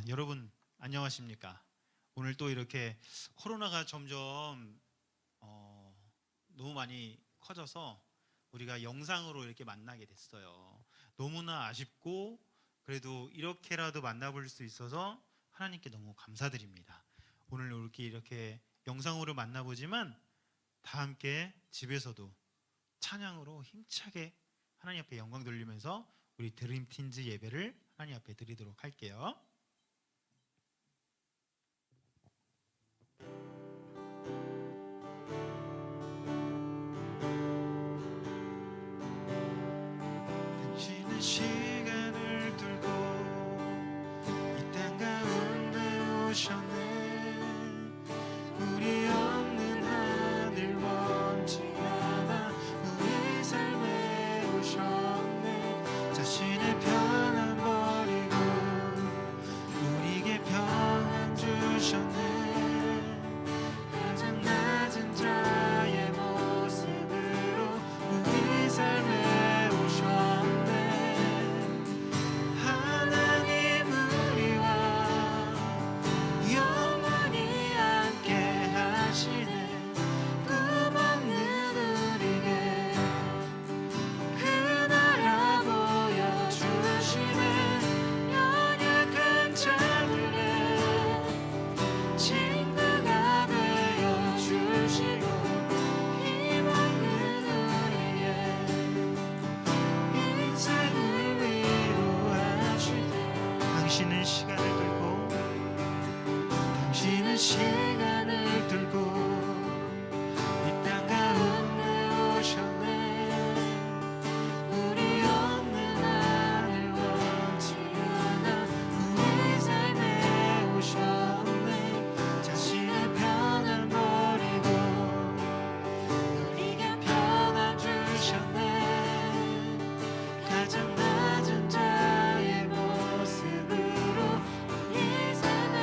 여러분 안녕하십니까? 오늘 또 이렇게 코로나가 점점 너무 많이 커져서 우리가 영상으로 이렇게 만나게 됐어요. 너무나 아쉽고 그래도 이렇게라도 만나볼 수 있어서 하나님께 너무 감사드립니다. 오늘 이렇게 영상으로 만나보지만 다 함께 집에서도 찬양으로 힘차게 하나님 앞에 영광 돌리면서 우리 드림팀즈 예배를 하나님 앞에 드리도록 할게요. 당신은 시간을 두고 이 땅 가운데 오셨네. 우리 없는 하늘 원치 않아 우리 삶에 오셨네. 자신의 편안 버리고 우리에게 평안 주셨네. 가장 낮은 자의 모습으로 우리 삶에 오셨네. 하나님 우리와 영원히 함께 하시네. 꿈없는 우리에게 그 나라 보여주시네. 연약한 자들의 친구가 되어주시고 힘 없는 우리의 인생을 위로하시네. 당신은 시간을 들고 이 땅 가운데 오셨네. 우리 없는 하늘 원치 않아 우리 삶에 오셨네. 자신의 편을 버리고 우리에게 평안 주셨네. 가장 낮은 자의 모습으로 우리 삶에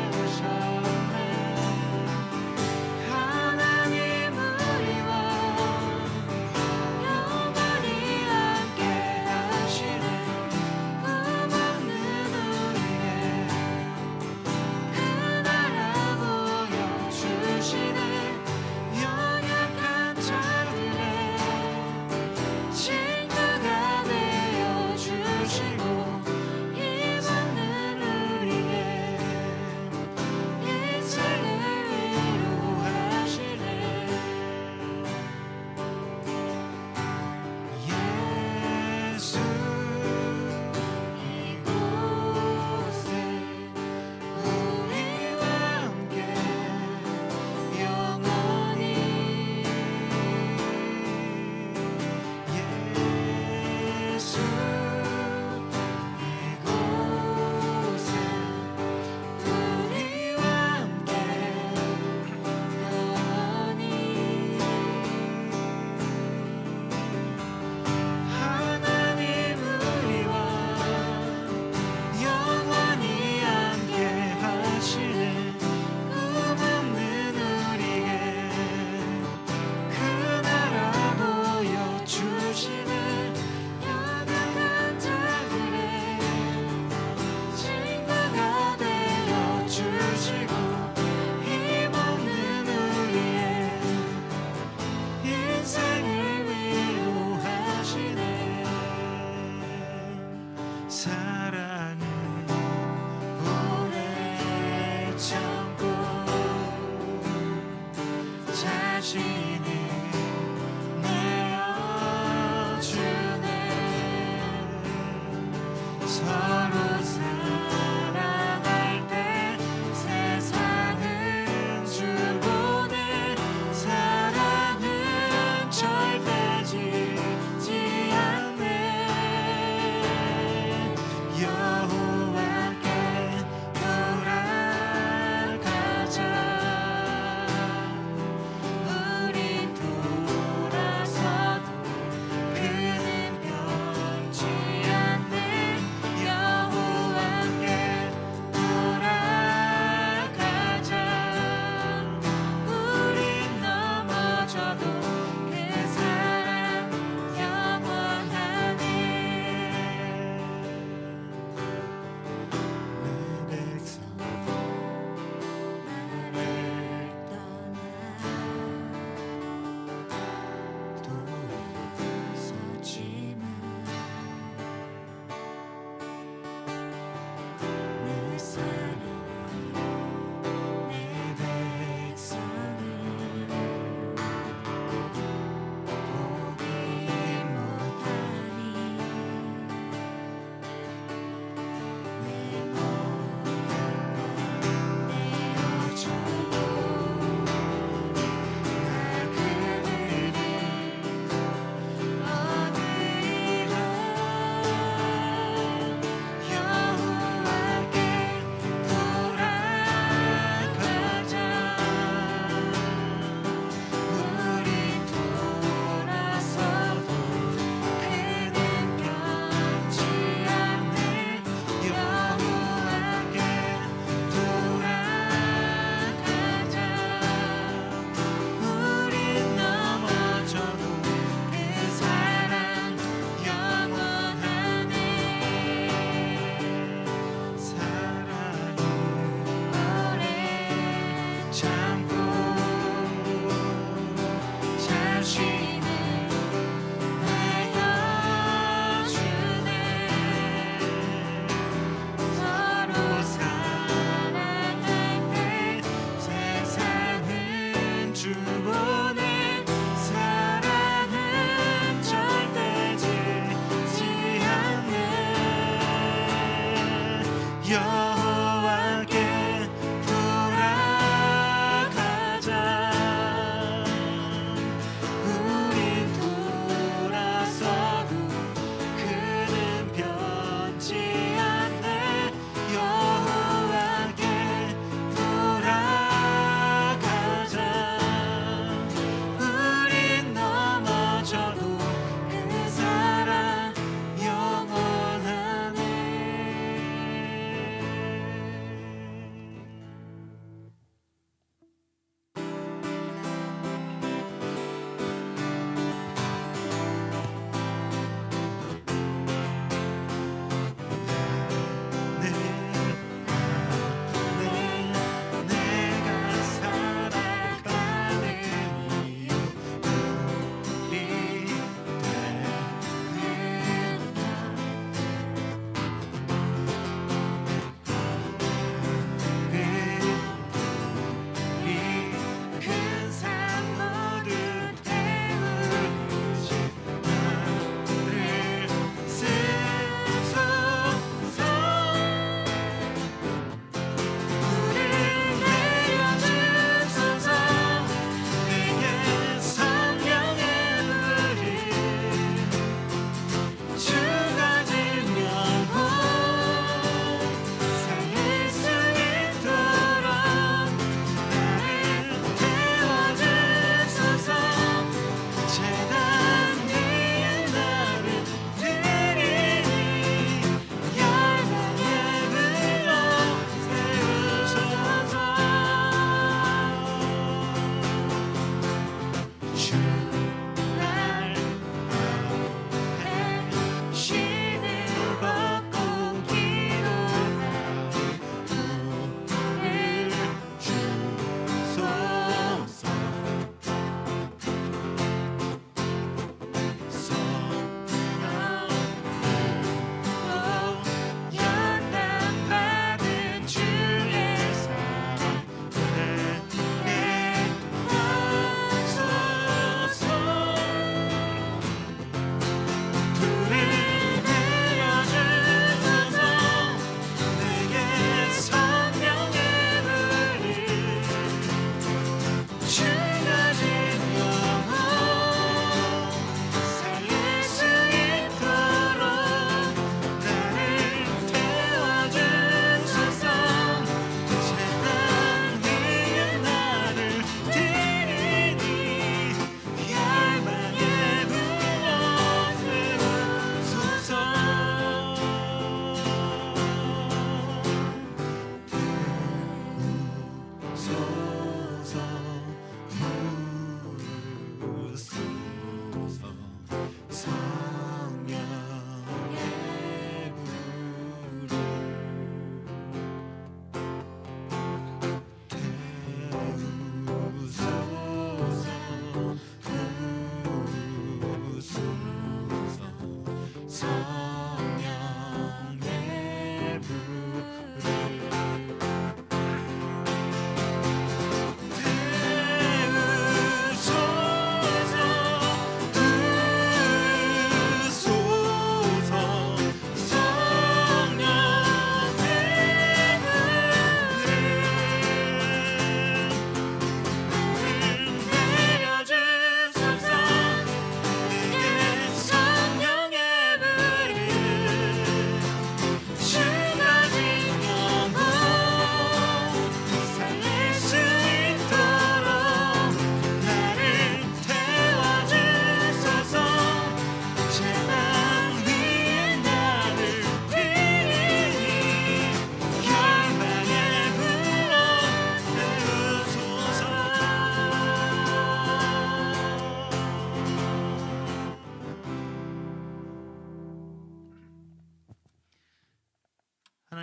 오셨네. 하나님 우리와 영원히 함께 하시네. 꿈없는 우리에게 그 나라 보여주시네. 연약한 자들의 친구가 되어주시고 힘 없는 우리의 인생을 위로하시네. 예수 이곳에 우리와 함께 영원히. 예수 이곳에 우리와 함께 영원히. 하나님 우리와 영원히 함께 하시네. 꿈없는 우리에게 그 나라 보여주시네. 연약한 자들의 친구가 되어주시고 힘 없는 우리의 인생을 위로하시네. 사랑은 오래 참고 자신을 내어주네. 서로 사랑할 때 세상은 주보내. 사랑은 절대 지지 않네. 여호와께 돌아가자. 우리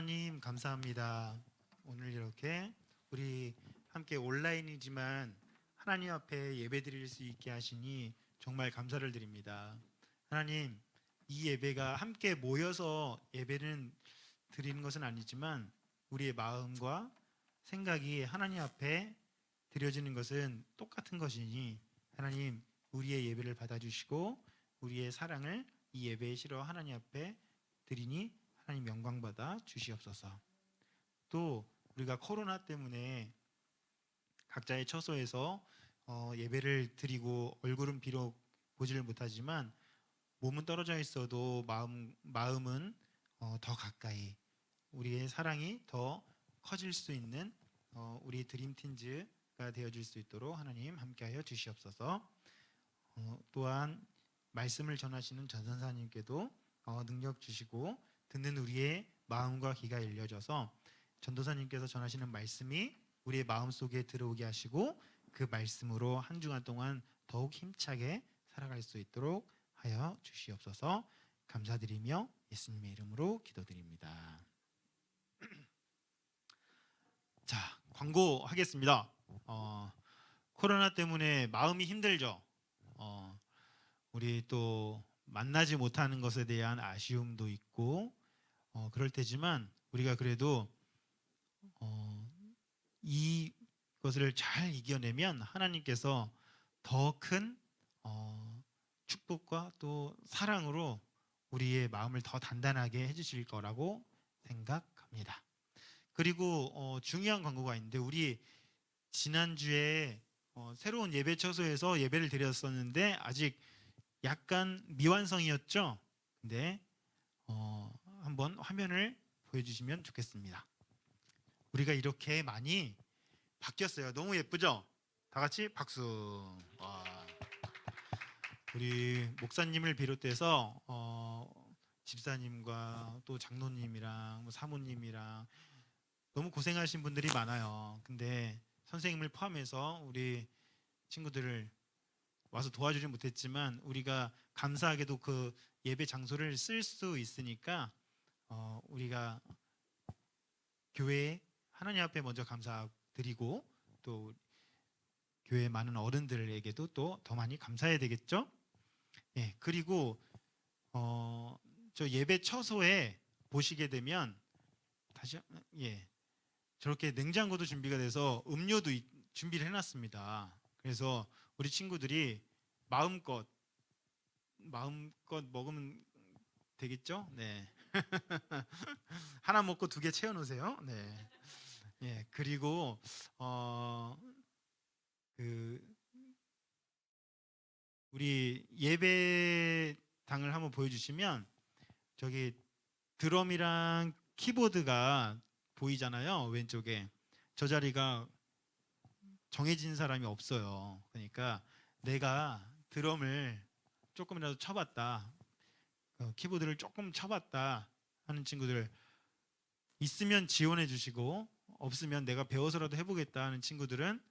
하나님 감사합니다. 오늘 이렇게 우리 함께 온라인이지만 하나님 앞에 예배드릴 수 있게 하시니 정말 감사를 드립니다. 하나님, 이 예배가 함께 모여서 예배는 드리는 것은 아니지만 우리의 마음과 생각이 하나님 앞에 드려지는 것은 똑같은 것이니 하나님, 우리의 예배를 받아주시고 우리의 사랑을 이 예배에 실어 하나님 앞에 드리니 하나님 영광 받아 주시옵소서. 또 우리가 코로나 때문에 각자의 처소에서 예배를 드리고 얼굴은 비록 보지를 못하지만 몸은 떨어져 있어도 마음은 더 가까이, 우리의 사랑이 더 커질 수 있는 우리 드림틴즈가 되어질 수 있도록 하나님 함께하여 주시옵소서. 또한 말씀을 전하시는 전선사님께도 능력 주시고 듣는 우리의 마음과 귀가 열려져서 전도사님께서 전하시는 말씀이 우리의 마음속에 들어오게 하시고 그 말씀으로 한 주간 동안 더욱 힘차게 살아갈 수 있도록 하여 주시옵소서. 감사드리며 예수님의 이름으로 기도드립니다. 자, 광고하겠습니다. 코로나 때문에 마음이 힘들죠. 우리 또 만나지 못하는 것에 대한 아쉬움도 있고 그럴 테지만 우리가 그래도 이것을 잘 이겨내면 하나님께서 더 큰 축복과 또 사랑으로 우리의 마음을 더 단단하게 해주실 거라고 생각합니다. 그리고 중요한 광고가 있는데, 우리 지난주에 새로운 예배 처소에서 예배를 드렸었는데 아직 약간 미완성이었죠. 근데 한번 화면을 보여주시면 좋겠습니다. 우리가 이렇게 많이 바뀌었어요. 너무 예쁘죠? 다 같이 박수. 와. 우리 목사님을 비롯해서 집사님과 또 장로님이랑 사모님이랑 너무 고생하신 분들이 많아요. 근데 선생님을 포함해서 우리 친구들을 와서 도와주지 못했지만 우리가 감사하게도 그 예배 장소를 쓸 수 있으니까 우리가 교회에 하나님 앞에 먼저 감사드리고 또 교회 많은 어른들에게도 또 더 많이 감사해야 되겠죠? 예, 그리고 저 예배 처소에 보시게 되면 다시 저렇게 냉장고도 준비가 돼서 음료도 준비를 해놨습니다. 그래서 우리 친구들이 마음껏 먹으면 되겠죠? 네. 하나 먹고 2개 채워놓으세요. 네. 예, 그리고 우리 예배당을 한번 보여주시면 저기 드럼이랑 키보드가 보이잖아요. 왼쪽에 저 자리가 정해진 사람이 없어요. 그러니까 내가 드럼을 조금이라도 쳐봤다, 키보드를 조금 쳐봤다 하는 친구들 있으면 지원해 주시고, 없으면 내가 배워서라도 해보겠다 하는 친구들은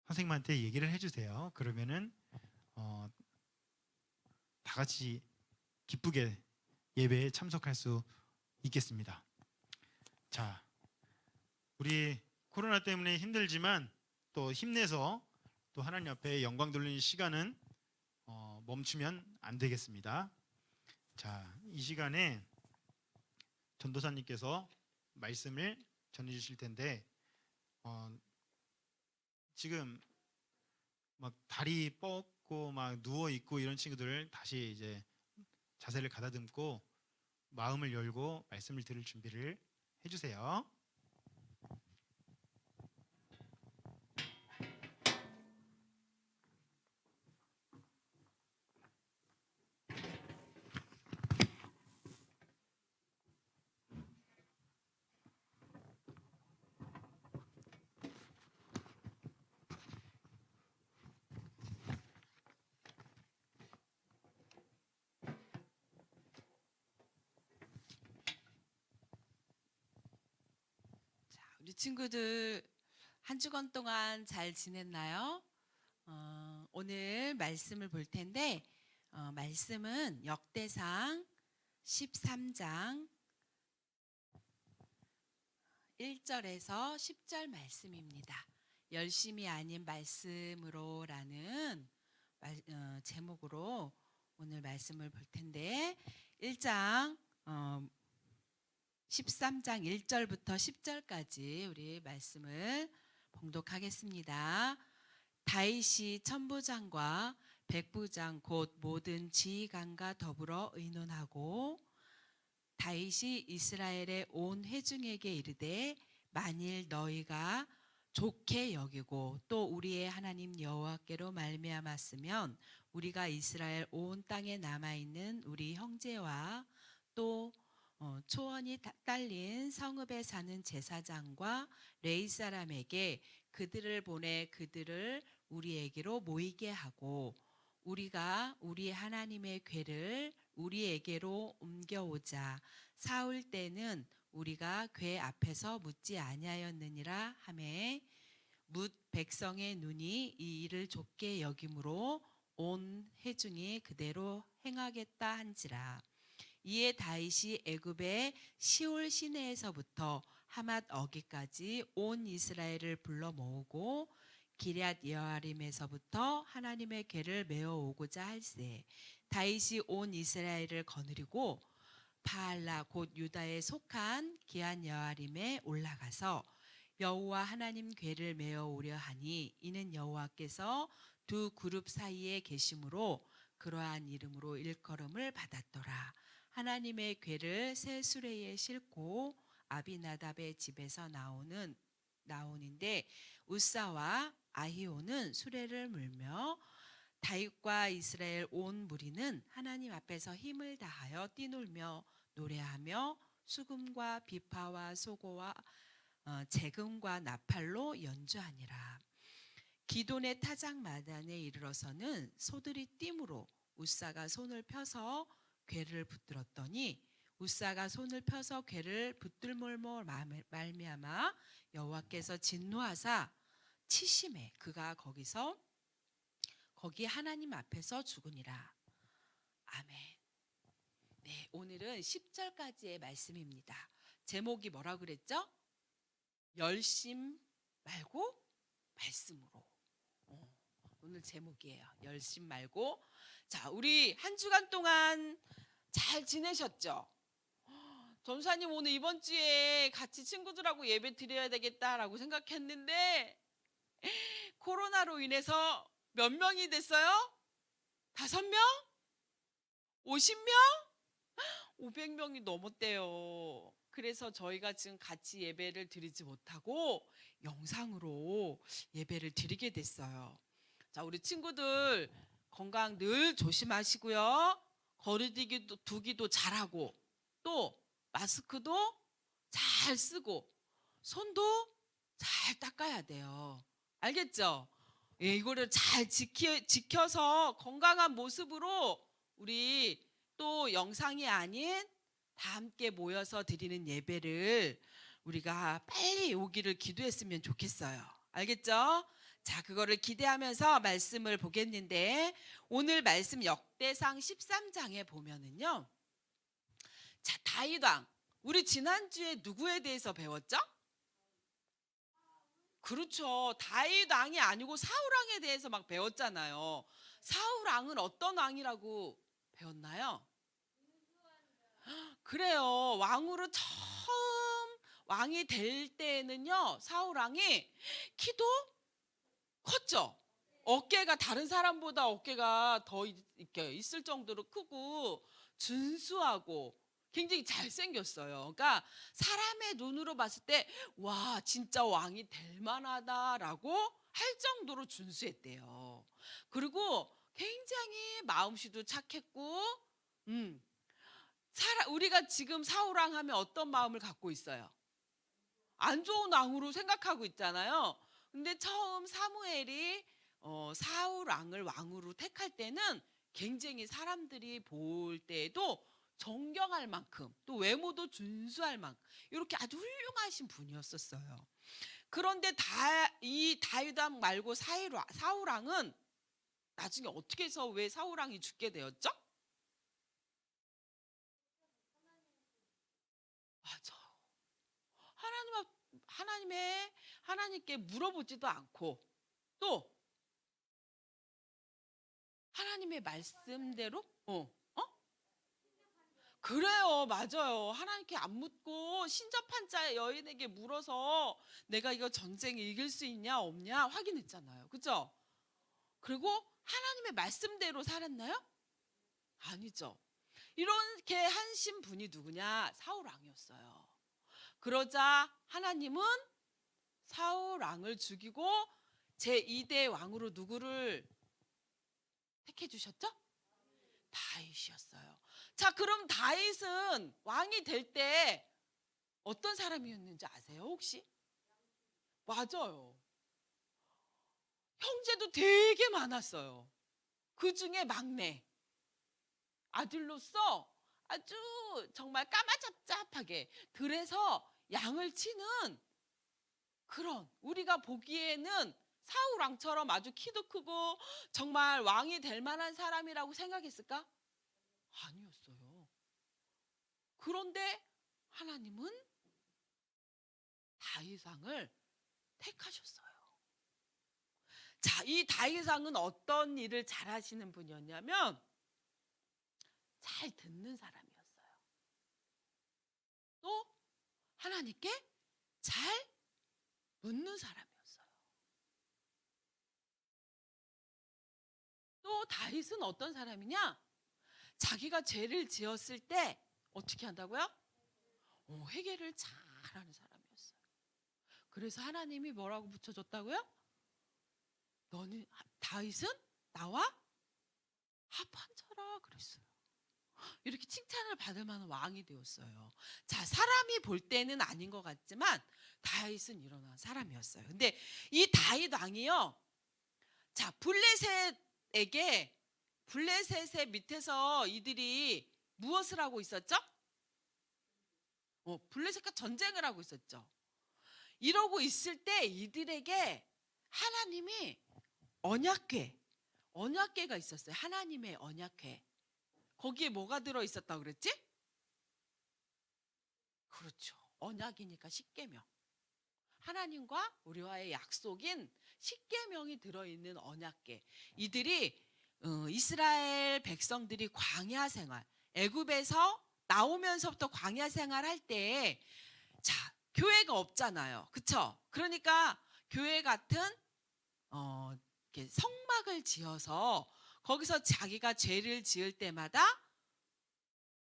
선생님한테 얘기를 해주세요. 그러면은 다 같이 기쁘게 예배에 참석할 수 있겠습니다. 자, 우리 코로나 때문에 힘들지만 또 힘내서 또 하나님 앞에 영광 돌리는 시간은 멈추면 안 되겠습니다. 자, 이 시간에 전도사님께서 말씀을 전해 주실 텐데 지금 막 다리 뻗고 막 누워 있고 이런 친구들 다시 이제 자세를 가다듬고 마음을 열고 말씀을 들을 준비를 해주세요. 우리 친구들 한 주간 동안 잘 지냈나요? 오늘 말씀을 볼 텐데 말씀은 역대상 13장 1절에서 10절 말씀입니다. 열심이 아닌 말씀으로라는 제목으로 오늘 말씀을 볼 텐데 1장 13장 1절부터 10절까지 우리 말씀을 봉독하겠습니다. 다윗이 천부장과 백부장 곧 모든 지휘관과 더불어 의논하고 다윗이 이스라엘의 온 회중에게 이르되 만일 너희가 좋게 여기고 또 우리의 하나님 여호와께로 말미암았으면 우리가 이스라엘 온 땅에 남아있는 우리 형제와 또 초원이 딸린 성읍에 사는 제사장과 레위 사람에게 그들을 보내 그들을 우리에게로 모이게 하고 우리가 우리 하나님의 궤를 우리에게로 옮겨오자. 사울 때는 우리가 궤 앞에서 묻지 아니하였느니라 하매 뭇 백성의 눈이 이 일을 좁게 여김으로 온 회중이 그대로 행하겠다 한지라. 이에 다윗이 애굽의 시올 시내에서부터 하맛 어기까지 온 이스라엘을 불러 모으고 기럇 여아림에서부터 하나님의 궤를 메어 오고자 할세. 다윗이 온 이스라엘을 거느리고 바알라 곧 유다에 속한 기럇 여아림에 올라가서 여호와 하나님 궤를 메어 오려 하니 이는 여호와께서 두 그룹 사이에 계심으로 그러한 이름으로 일컬음을 받았더라. 하나님의 궤를 새 수레에 싣고 아비나답의 집에서 나오는데 우사와 아히오는 수레를 물며 다윗과 이스라엘 온 무리는 하나님 앞에서 힘을 다하여 뛰놀며 노래하며 수금과 비파와 소고와 재금과 나팔로 연주하니라. 기돈의 타작 마단에 이르러서는 소들이 띠므로 우사가 손을 펴서 궤를 붙들었더니 우사가 손을 펴서 궤를 붙들몰모 말미암아 여호와께서 진노하사 치심에 그가 거기 하나님 앞에서 죽으니라. 아멘. 네, 오늘은 10절까지의 말씀입니다. 제목이 뭐라 그랬죠? 열심 말고 말씀으로. 오늘 제목이에요. 열심 말고. 자, 우리 한 주간 동안 잘 지내셨죠? 전사님 오늘 이번 주에 같이 친구들하고 예배 드려야 되겠다라고 생각했는데 코로나로 인해서 몇 명이 됐어요? 5명? 50명? 500명이 넘었대요. 그래서 저희가 지금 같이 예배를 드리지 못하고 영상으로 예배를 드리게 됐어요. 자, 우리 친구들 건강 늘 조심하시고요. 거리두기도 잘하고 또 마스크도 잘 쓰고 손도 잘 닦아야 돼요. 알겠죠? 예, 이거를 잘 지켜서 건강한 모습으로 우리 또 영상이 아닌 다 함께 모여서 드리는 예배를 우리가 빨리 오기를 기도했으면 좋겠어요. 알겠죠? 자, 그거를 기대하면서 말씀을 보겠는데 오늘 말씀 역대상 13장에 보면은요. 자, 다윗 왕. 우리 지난주에 누구에 대해서 배웠죠? 그렇죠. 다윗 왕이 아니고 사울 왕에 대해서 막 배웠잖아요. 사울 왕은 어떤 왕이라고 배웠나요? 그래요. 왕으로 처음 왕이 될 때는요. 사울 왕이 키도 컸죠. 어깨가 다른 사람보다 어깨가 더 이렇게 있을 정도로 크고 준수하고 굉장히 잘생겼어요. 그러니까 사람의 눈으로 봤을 때 와 진짜 왕이 될 만하다라고 할 정도로 준수했대요. 그리고 굉장히 마음씨도 착했고 우리가 지금 사울왕 하면 어떤 마음을 갖고 있어요? 안 좋은 왕으로 생각하고 있잖아요. 근데 처음 사무엘이 사울왕을 왕으로 택할 때는 굉장히 사람들이 볼 때에도 존경할 만큼 또 외모도 준수할 만큼 이렇게 아주 훌륭하신 분이었었어요. 그런데 이 다윗 왕 말고 사울왕은 나중에 어떻게 해서 왜 사울왕이 죽게 되었죠? 맞아. 하나님 하나님께 물어보지도 않고 또 하나님의 말씀대로 그래요. 맞아요. 하나님께 안 묻고 신접한 여인에게 물어서 내가 이거 전쟁 이길 수 있냐 없냐 확인했잖아요. 그죠? 그리고 하나님의 말씀대로 살았나요? 아니죠. 이렇게 하신 분이 누구냐? 사울 왕이었어요. 그러자 하나님은 사울 왕을 죽이고 제2대 왕으로 누구를 택해 주셨죠? 다윗이었어요. 자, 그럼 다윗은 왕이 될 때 어떤 사람이었는지 아세요, 혹시? 맞아요. 형제도 되게 많았어요. 그 중에 막내. 아들로서 아주 정말 까마잡잡하게 들에서 양을 치는 그런, 우리가 보기에는 사울 왕처럼 아주 키도 크고 정말 왕이 될 만한 사람이라고 생각했을까? 아니었어요. 그런데 하나님은 다윗 왕을 택하셨어요. 자, 이 다윗 왕은 어떤 일을 잘하시는 분이었냐면 잘 듣는 사람이었어요. 또 하나님께 잘 묻는 사람이었어요. 또 다윗은 어떤 사람이냐? 자기가 죄를 지었을 때 어떻게 한다고요? 회개를 잘하는 사람이었어요. 그래서 하나님이 뭐라고 붙여줬다고요? 너는 다윗은 나와 합한자라 그랬어요. 이렇게 칭찬을 받을 만한 왕이 되었어요. 자, 사람이 볼 때는 아닌 것 같지만 다윗은 일어난 사람이었어요. 근데 이 다윗 왕이요, 자, 블레셋의 밑에서 이들이 무엇을 하고 있었죠? 블레셋과 전쟁을 하고 있었죠. 이러고 있을 때 이들에게 하나님이 언약궤가 있었어요. 하나님의 언약궤. 거기에 뭐가 들어 있었다고 그랬지? 그렇죠. 언약이니까 십계명. 하나님과 우리와의 약속인 십계명이 들어있는 언약궤. 이들이 이스라엘 백성들이 광야 생활, 애굽에서 나오면서부터 광야 생활할 때, 자, 교회가 없잖아요. 그렇죠? 그러니까 교회 같은 이렇게 성막을 지어서 거기서 자기가 죄를 지을 때마다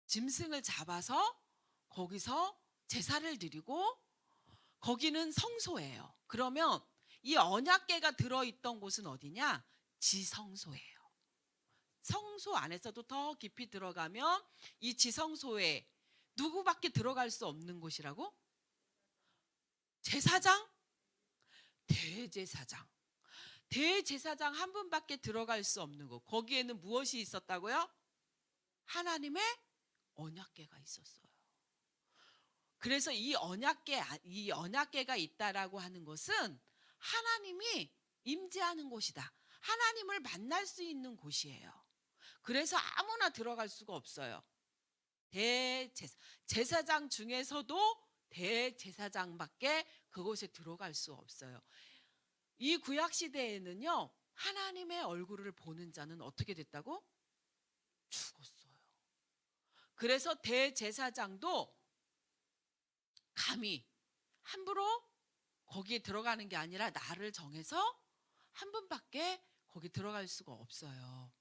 짐승을 잡아서 거기서 제사를 드리고, 거기는 성소예요. 그러면 이 언약궤가 들어있던 곳은 어디냐? 지성소예요. 성소 안에서도 더 깊이 들어가면 이 지성소에 누구밖에 들어갈 수 없는 곳이라고? 제사장? 대제사장. 대제사장 한 분밖에 들어갈 수 없는 곳. 거기에는 무엇이 있었다고요? 하나님의 언약궤가 있었어요. 그래서 이 언약궤가 있다라고 하는 것은 하나님이 임재하는 곳이다. 하나님을 만날 수 있는 곳이에요. 그래서 아무나 들어갈 수가 없어요. 제사장 중에서도 대제사장밖에 그곳에 들어갈 수 없어요. 이 구약 시대에는요, 하나님의 얼굴을 보는 자는 어떻게 됐다고? 죽었어요. 그래서 대제사장도 감히 함부로 거기에 들어가는 게 아니라 날을 정해서 한 분밖에 거기 들어갈 수가 없어요.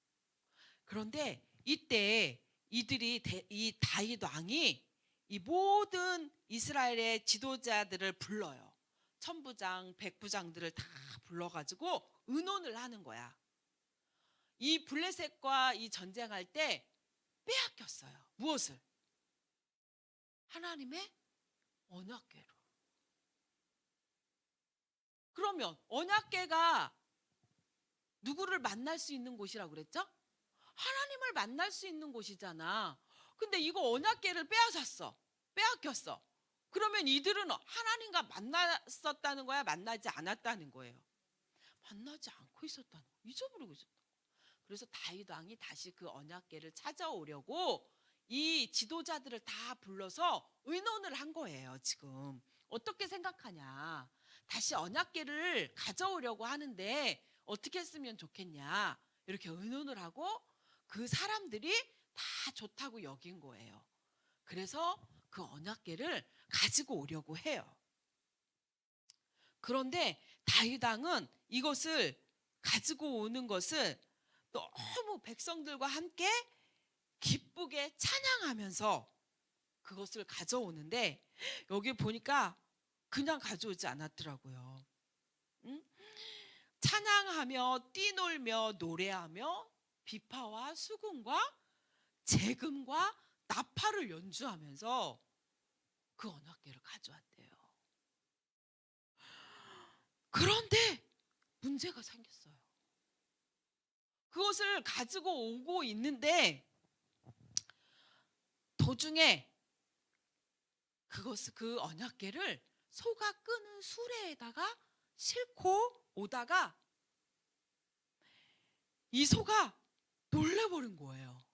그런데 이때 이 다윗 왕이 이 모든 이스라엘의 지도자들을 불러요. 천부장, 백부장들을 다 불러가지고 의논을 하는 거야. 이 블레셋과 이 전쟁할 때 빼앗겼어요. 무엇을? 하나님의 언약궤로. 그러면 언약궤가 누구를 만날 수 있는 곳이라고 그랬죠? 하나님을 만날 수 있는 곳이잖아. 근데 이거 언약궤를 빼앗겼어. 그러면 이들은 하나님과 만났었다는 거야? 만나지 않았다는 거예요? 만나지 않고 있었다는 거예요. 잊어버리고 있었다는 거예요. 그래서 다윗 왕이 다시 그 언약궤를 찾아오려고 이 지도자들을 다 불러서 의논을 한 거예요. 지금 어떻게 생각하냐? 다시 언약궤를 가져오려고 하는데 어떻게 했으면 좋겠냐? 이렇게 의논을 하고 그 사람들이 다 좋다고 여긴 거예요. 그래서 그 언약궤를 가지고 오려고 해요. 그런데 다윗 왕은 이것을 가지고 오는 것을 너무 백성들과 함께 기쁘게 찬양하면서 그것을 가져오는데 여기 보니까 그냥 가져오지 않았더라고요. 응? 찬양하며 뛰놀며 노래하며 비파와 수금과 재금과 나팔을 연주하면서 그 언약궤를 가져왔대요. 그런데 문제가 생겼어요. 그것을 가지고 오고 있는데 도중에 그 언약궤를 소가 끄는 수레에다가 싣고 오다가 이 소가 놀래버린 거예요.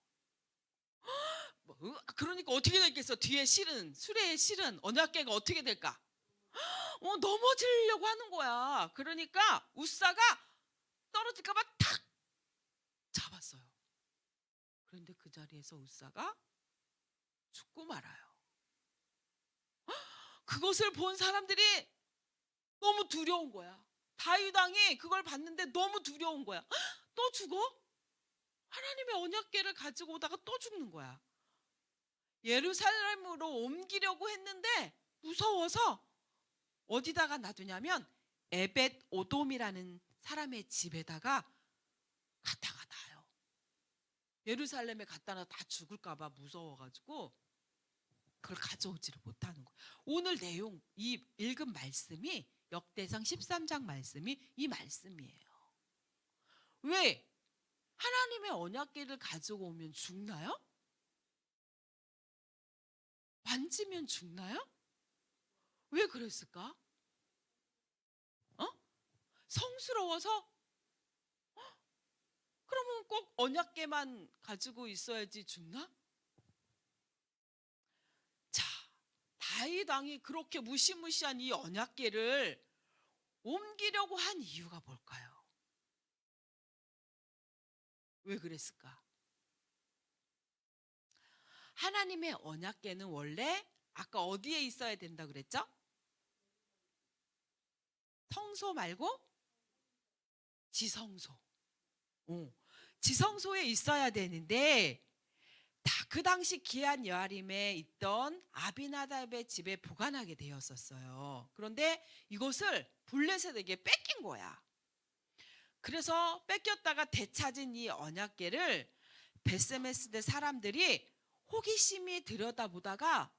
그러니까 어떻게 됐겠어? 뒤에 수레에 실은 언약궤가 어떻게 될까? 넘어지려고 하는 거야. 그러니까 우사가 떨어질까봐 탁 잡았어요. 그런데 그 자리에서 우사가 죽고 말아요. 그것을 본 사람들이 너무 두려운 거야. 다윗 왕이 그걸 봤는데 너무 두려운 거야. 또 죽어? 하나님의 언약궤를 가지고 오다가 또 죽는 거야. 예루살렘으로 옮기려고 했는데 무서워서 어디다가 놔두냐면 에벳 오돔이라는 사람의 집에다가 갖다가 놔요. 예루살렘에 갖다 놔 다 죽을까봐 무서워가지고 그걸 가져오지를 못하는 거예요. 오늘 내용, 이 읽은 말씀이 역대상 13장 말씀이 이 말씀이에요. 왜? 하나님의 언약궤를 가지고 오면 죽나요? 만지면 죽나요? 왜 그랬을까? 성스러워서? 그러면 꼭 언약궤만 가지고 있어야지 죽나? 자, 다윗 왕이 그렇게 무시무시한 이 언약궤를 옮기려고 한 이유가 뭘까요? 왜 그랬을까? 하나님의 언약궤는 원래 아까 어디에 있어야 된다 그랬죠? 성소 말고 지성소. 지성소에 있어야 되는데 그 당시 기한 여아림에 있던 아비나답의 집에 보관하게 되었었어요. 그런데 이것을 블레셋에게 뺏긴 거야. 그래서 뺏겼다가 되찾은 이 언약궤를 베스메스대 사람들이 호기심이 들여다보다가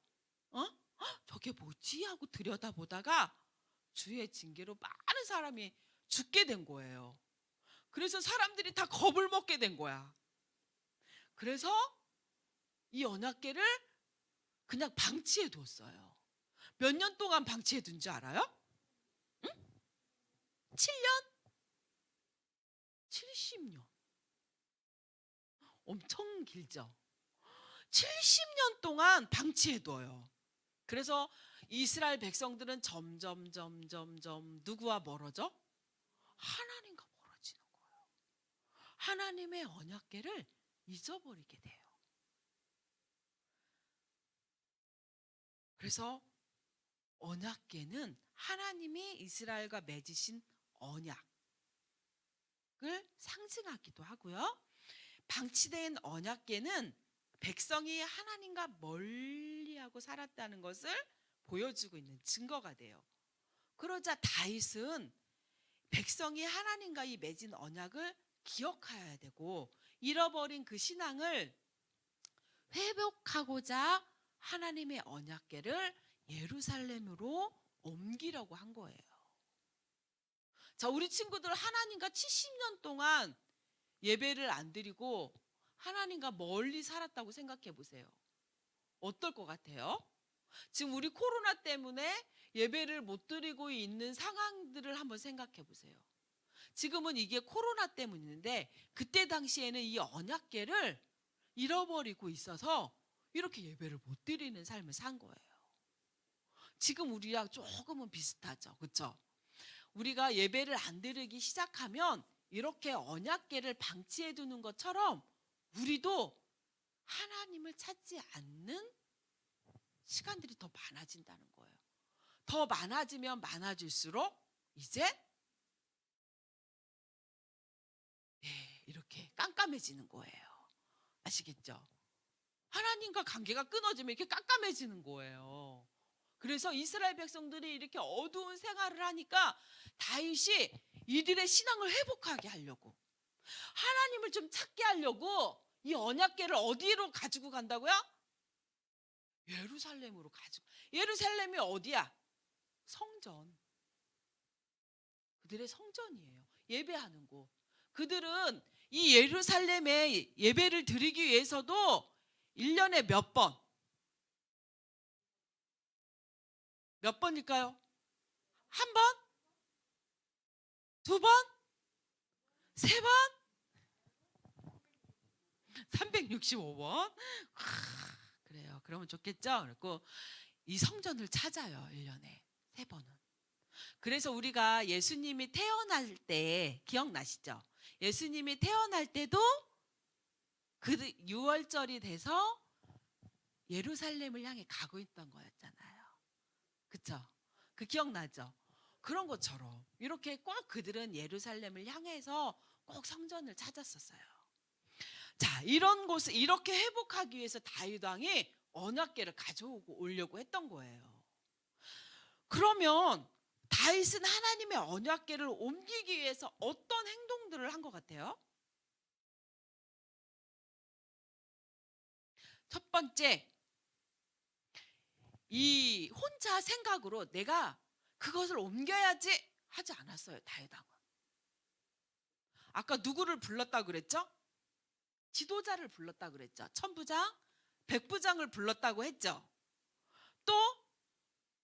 저게 뭐지 하고 들여다보다가 주의 징계로 많은 사람이 죽게 된 거예요. 그래서 사람들이 다 겁을 먹게 된 거야. 그래서 이 언약궤를 그냥 방치해 뒀어요. 몇 년 동안 방치해 둔 줄 알아요? 7년? 70년. 엄청 길죠? 70년 동안 방치해 둬요. 그래서 이스라엘 백성들은 점점 누구와 멀어져? 하나님과 멀어지는 거예요. 하나님의 언약궤를 잊어버리게 돼요. 그래서 언약궤는 하나님이 이스라엘과 맺으신 언약을 상징하기도 하고요. 방치된 언약궤는 백성이 하나님과 멀리하고 살았다는 것을 보여주고 있는 증거가 돼요. 그러자 다윗은 백성이 하나님과 이 맺은 언약을 기억해야 되고 잃어버린 그 신앙을 회복하고자 하나님의 언약궤를 예루살렘으로 옮기려고 한 거예요. 자, 우리 친구들 하나님과 70년 동안 예배를 안 드리고 하나님과 멀리 살았다고 생각해 보세요. 어떨 것 같아요? 지금 우리 코로나 때문에 예배를 못 드리고 있는 상황들을 한번 생각해 보세요. 지금은 이게 코로나 때문인데 그때 당시에는 이 언약궤를 잃어버리고 있어서 이렇게 예배를 못 드리는 삶을 산 거예요. 지금 우리랑 조금은 비슷하죠. 그렇죠? 우리가 예배를 안 드리기 시작하면 이렇게 언약궤를 방치해 두는 것처럼 우리도 하나님을 찾지 않는 시간들이 더 많아진다는 거예요. 더 많아지면 많아질수록 이제 이렇게 깜깜해지는 거예요. 아시겠죠? 하나님과 관계가 끊어지면 이렇게 깜깜해지는 거예요. 그래서 이스라엘 백성들이 이렇게 어두운 생활을 하니까 다윗이 이들의 신앙을 회복하게 하려고, 하나님을 좀 찾게 하려고 이 언약궤를 어디로 가지고 간다고요? 예루살렘으로 가지고. 예루살렘이 어디야? 성전. 그들의 성전이에요. 예배하는 곳. 그들은 이 예루살렘에 예배를 드리기 위해서도 1년에 몇 번? 몇 번일까요? 한 번? 두 번? 세 번? 365번? 그래요. 그러면 좋겠죠? 그리고 이 성전을 찾아요. 1년에 세 번은. 그래서 우리가 예수님이 태어날 때 기억나시죠? 예수님이 태어날 때도 그 6월절이 돼서 예루살렘을 향해 가고 있던 거였잖아요. 그쵸? 그 기억나죠? 그런 것처럼 이렇게 꼭 그들은 예루살렘을 향해서 꼭 성전을 찾았었어요. 자, 이런 곳을 이렇게 회복하기 위해서 다윗 왕이 언약궤를 가져오고 오려고 했던 거예요. 그러면 다윗은 하나님의 언약궤를 옮기기 위해서 어떤 행동들을 한 것 같아요? 첫 번째, 이 혼자 생각으로 내가 그것을 옮겨야지 하지 않았어요. 다윗 왕은. 아까 누구를 불렀다 그랬죠? 지도자를 불렀다 그랬죠. 천부장, 백부장을 불렀다고 했죠. 또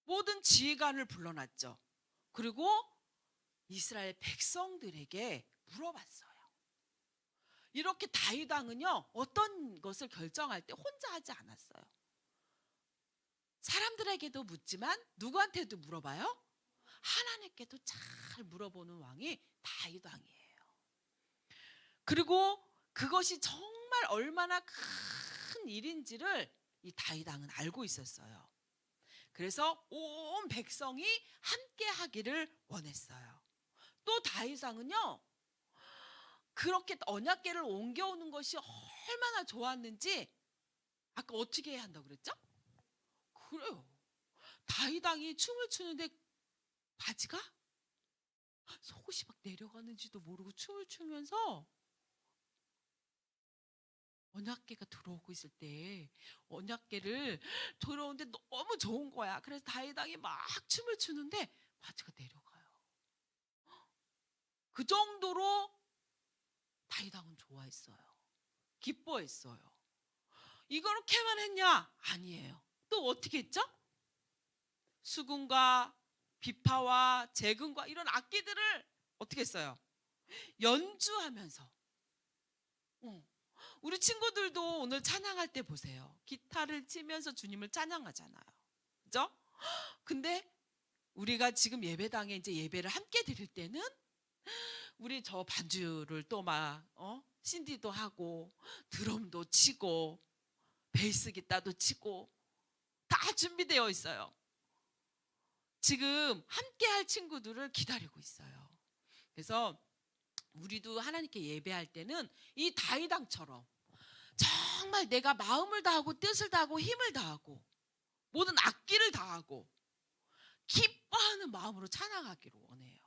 모든 지휘관을 불러놨죠. 그리고 이스라엘 백성들에게 물어봤어요. 이렇게 다윗 왕은요, 어떤 것을 결정할 때 혼자 하지 않았어요. 사람들에게도 묻지만 누구한테도 물어봐요? 하나님께도 잘 물어보는 왕이 다윗 왕이에요. 그리고 그것이 정말 얼마나 큰 일인지를 이 다윗 왕은 알고 있었어요. 그래서 온 백성이 함께 하기를 원했어요. 또 다윗 왕은요, 그렇게 언약궤를 옮겨오는 것이 얼마나 좋았는지 아까 어떻게 해야 한다고 그랬죠? 그래요. 다윗 왕이 춤을 추는데 바지가 속옷이 막 내려가는지도 모르고 춤을 추면서 언약궤가 들어오고 있을 때 언약궤를 들어오는데 너무 좋은 거야. 그래서 다윗 왕이 막 춤을 추는데 바지가 내려가요. 그 정도로 다윗 왕은 좋아했어요. 기뻐했어요. 이렇게만 했냐? 아니에요. 또 어떻게 했죠? 수금과 비파와 재금과 이런 악기들을 어떻게 했어요? 연주하면서. 우리 친구들도 오늘 찬양할 때 보세요. 기타를 치면서 주님을 찬양하잖아요. 그죠? 근데 우리가 지금 예배당에 이제 예배를 함께 드릴 때는 우리 저 반주를 또 막 신디도 하고 드럼도 치고 베이스 기타도 치고 다 준비되어 있어요. 지금 함께 할 친구들을 기다리고 있어요. 그래서 우리도 하나님께 예배할 때는 이 다윗 왕처럼 정말 내가 마음을 다하고 뜻을 다하고 힘을 다하고 모든 악기를 다하고 기뻐하는 마음으로 찬양하기를 원해요.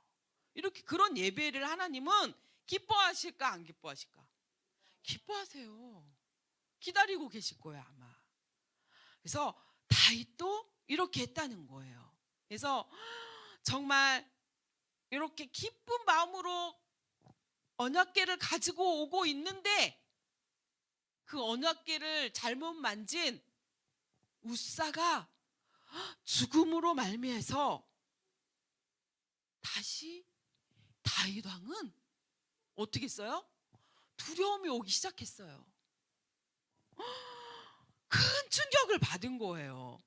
이렇게 그런 예배를 하나님은 기뻐하실까 안 기뻐하실까? 기뻐하세요. 기다리고 계실 거예요 아마. 그래서 다윗도 이렇게 했다는 거예요. 그래서 정말 이렇게 기쁜 마음으로 언약궤를 가지고 오고 있는데 그 언약궤를 잘못 만진 우사가 죽음으로 말미해서 다시 다윗 왕은 어떻게 했어요? 두려움이 오기 시작했어요. 큰 충격을 받은 거예요.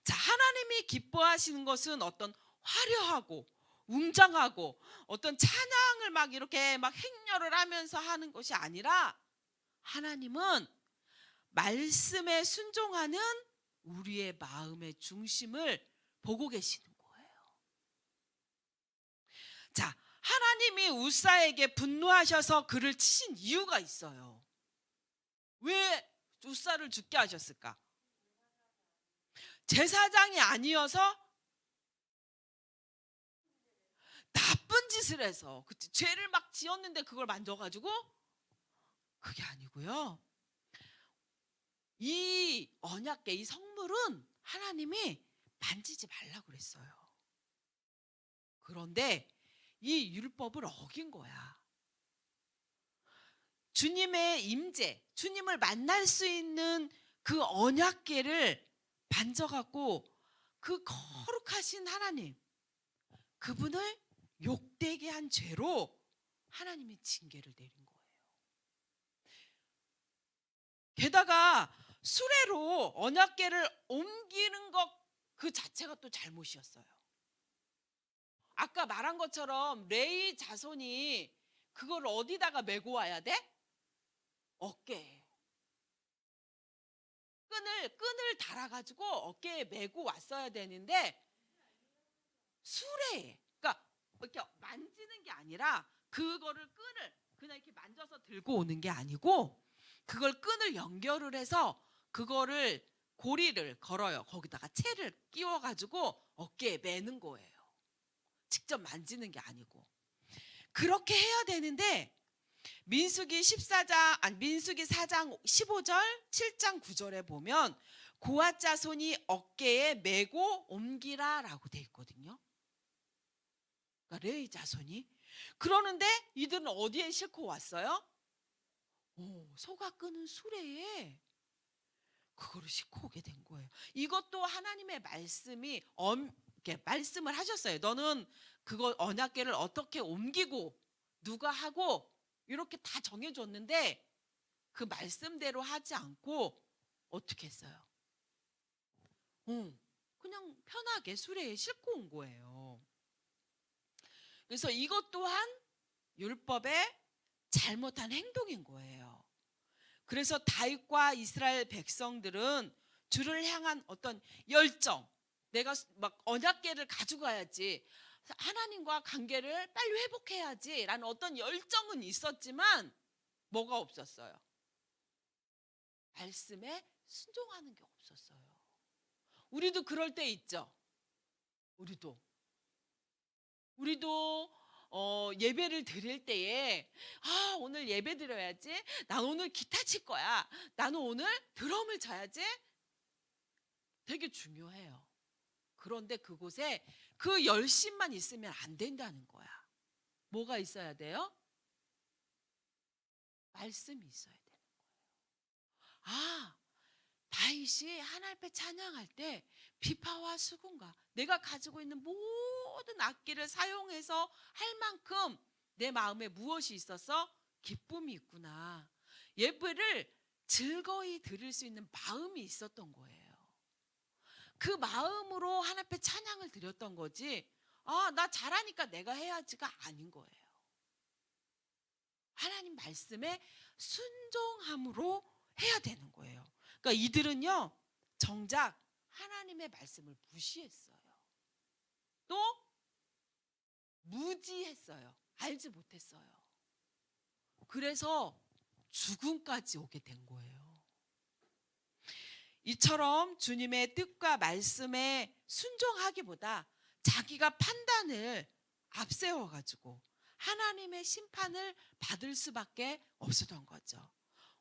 자, 하나님이 기뻐하시는 것은 어떤 화려하고 웅장하고 어떤 찬양을 막 이렇게 막 행렬을 하면서 하는 것이 아니라 하나님은 말씀에 순종하는 우리의 마음의 중심을 보고 계시는 거예요. 자, 하나님이 웃사에게 분노하셔서 그를 치신 이유가 있어요. 왜 웃사를 죽게 하셨을까? 제사장이 아니어서 나쁜 짓을 해서 죄를 막 지었는데 그걸 만져가지고 그게 아니고요. 이 언약궤, 이 성물은 하나님이 만지지 말라고 그랬어요. 그런데 이 율법을 어긴 거야. 주님의 임재, 주님을 만날 수 있는 그 언약궤를 만져갖고 그 거룩하신 하나님, 그분을 욕되게 한 죄로 하나님이 징계를 내린 거예요. 게다가 수레로 언약궤를 옮기는 것 그 자체가 또 잘못이었어요. 아까 말한 것처럼 레위 자손이 그걸 어디다가 메고 와야 돼? 어깨에. 끈을 달아가지고 어깨에 메고 왔어야 되는데 수레에, 그러니까 이렇게 만지는 게 아니라 그거를 끈을 그냥 이렇게 만져서 들고 오는 게 아니고 그걸 끈을 연결을 해서 그거를 고리를 걸어요. 거기다가 채를 끼워가지고 어깨에 매는 거예요. 직접 만지는 게 아니고. 그렇게 해야 되는데 민수기 4장 15절, 7장 9절에 보면 고앗 자손이 어깨에 메고 옮기라라고 돼 있거든요. 그러니까 레위 자손이. 그러는데 이들은 어디에 싣고 왔어요? 소가 끄는 수레에 그거를 싣고 오게 된 거예요. 이것도 하나님의 말씀이 이렇게 말씀을 하셨어요. 너는 그거 언약궤를 어떻게 옮기고 누가 하고 이렇게 다 정해줬는데 그 말씀대로 하지 않고 어떻게 했어요? 그냥 편하게 수레에 싣고 온 거예요. 그래서 이것 또한 율법의 잘못한 행동인 거예요. 그래서 다윗과 이스라엘 백성들은 주를 향한 어떤 열정, 내가 막 언약궤를 가져가야지, 하나님과 관계를 빨리 회복해야지 라는 어떤 열정은 있었지만 뭐가 없었어요? 말씀에 순종하는 게 없었어요. 우리도 그럴 때 있죠. 우리도 예배를 드릴 때에 오늘 예배 드려야지, 난 오늘 기타 칠 거야, 나는 오늘 드럼을 쳐야지, 되게 중요해요. 그런데 그곳에 그 열심만 있으면 안 된다는 거야. 뭐가 있어야 돼요? 말씀이 있어야 되는 거예요. 다윗이 하나님 앞에 찬양할 때 비파와 수군과 내가 가지고 있는 모든 악기를 사용해서 할 만큼 내 마음에 무엇이 있어서 기쁨이 있구나, 예배를 즐거이 드릴 수 있는 마음이 있었던 거예요. 그 마음으로 하나님 앞에 찬양을 드렸던 거지, 나 잘하니까 내가 해야지가 아닌 거예요. 하나님 말씀에 순종함으로 해야 되는 거예요. 그러니까 이들은요, 정작 하나님의 말씀을 무시했어요. 또 무지했어요. 알지 못했어요. 그래서 죽음까지 오게 된 거예요. 이처럼 주님의 뜻과 말씀에 순종하기보다 자기가 판단을 앞세워가지고 하나님의 심판을 받을 수밖에 없었던 거죠.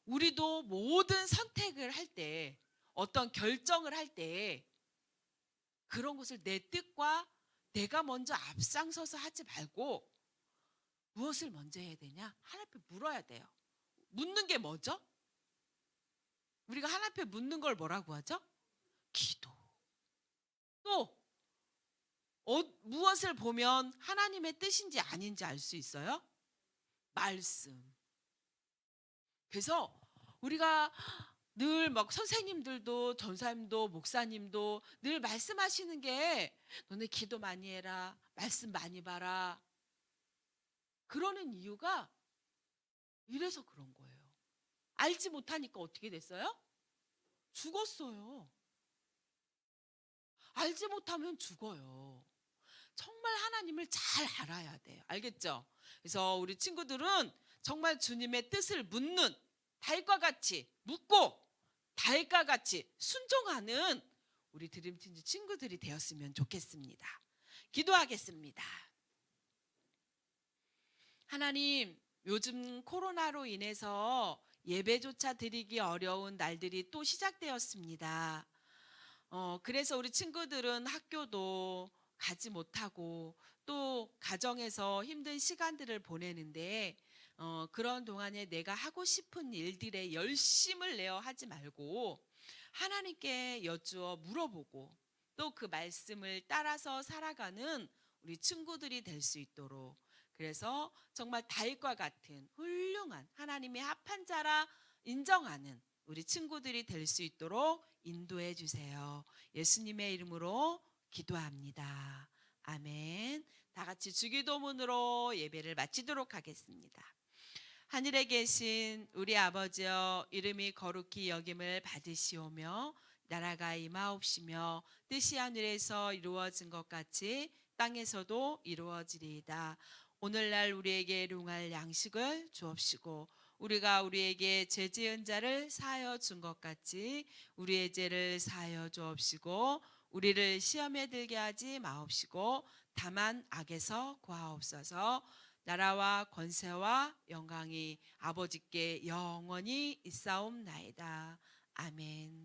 우리도 모든 선택을 할 때, 어떤 결정을 할 때 그런 것을 내 뜻과 내가 먼저 앞장서서 하지 말고 무엇을 먼저 해야 되냐? 하나님 앞에 물어야 돼요. 묻는 게 뭐죠? 우리가 하나님 앞에 묻는 걸 뭐라고 하죠? 기도. 또 무엇을 보면 하나님의 뜻인지 아닌지 알 수 있어요? 말씀. 그래서 우리가 늘 막 선생님들도 전사님도 목사님도 늘 말씀하시는 게 너네 기도 많이 해라. 말씀 많이 봐라. 그러는 이유가 이래서 그런 거예요. 알지 못하니까 어떻게 됐어요? 죽었어요. 알지 못하면 죽어요. 정말 하나님을 잘 알아야 돼요. 알겠죠? 그래서 우리 친구들은 정말 주님의 뜻을 묻는 달과 같이 묻고 달과 같이 순종하는 우리 드림팀즈 친구들이 되었으면 좋겠습니다. 기도하겠습니다. 하나님, 요즘 코로나로 인해서 예배조차 드리기 어려운 날들이 또 시작되었습니다. 그래서 우리 친구들은 학교도 가지 못하고 또 가정에서 힘든 시간들을 보내는데 그런 동안에 내가 하고 싶은 일들에 열심을 내어 하지 말고 하나님께 여쭈어 물어보고 또 그 말씀을 따라서 살아가는 우리 친구들이 될 수 있도록, 그래서 정말 달과 같은 훌륭한 하나님의 합한 자라 인정하는 우리 친구들이 될 수 있도록 인도해 주세요. 예수님의 이름으로 기도합니다. 아멘. 다 같이 주기도문으로 예배를 마치도록 하겠습니다. 하늘에 계신 우리 아버지여, 이름이 거룩히 여김을 받으시오며 나라가 임하옵시며 뜻이 하늘에서 이루어진 것 같이 땅에서도 이루어지리이다. 오늘날 우리에게 일용할 양식을 주옵시고 우리가 우리에게 죄 지은 자를 사하여 준 것 같이 우리의 죄를 사하여 주옵시고 우리를 시험에 들게 하지 마옵시고 다만 악에서 구하옵소서. 나라와 권세와 영광이 아버지께 영원히 있사옵나이다. 아멘.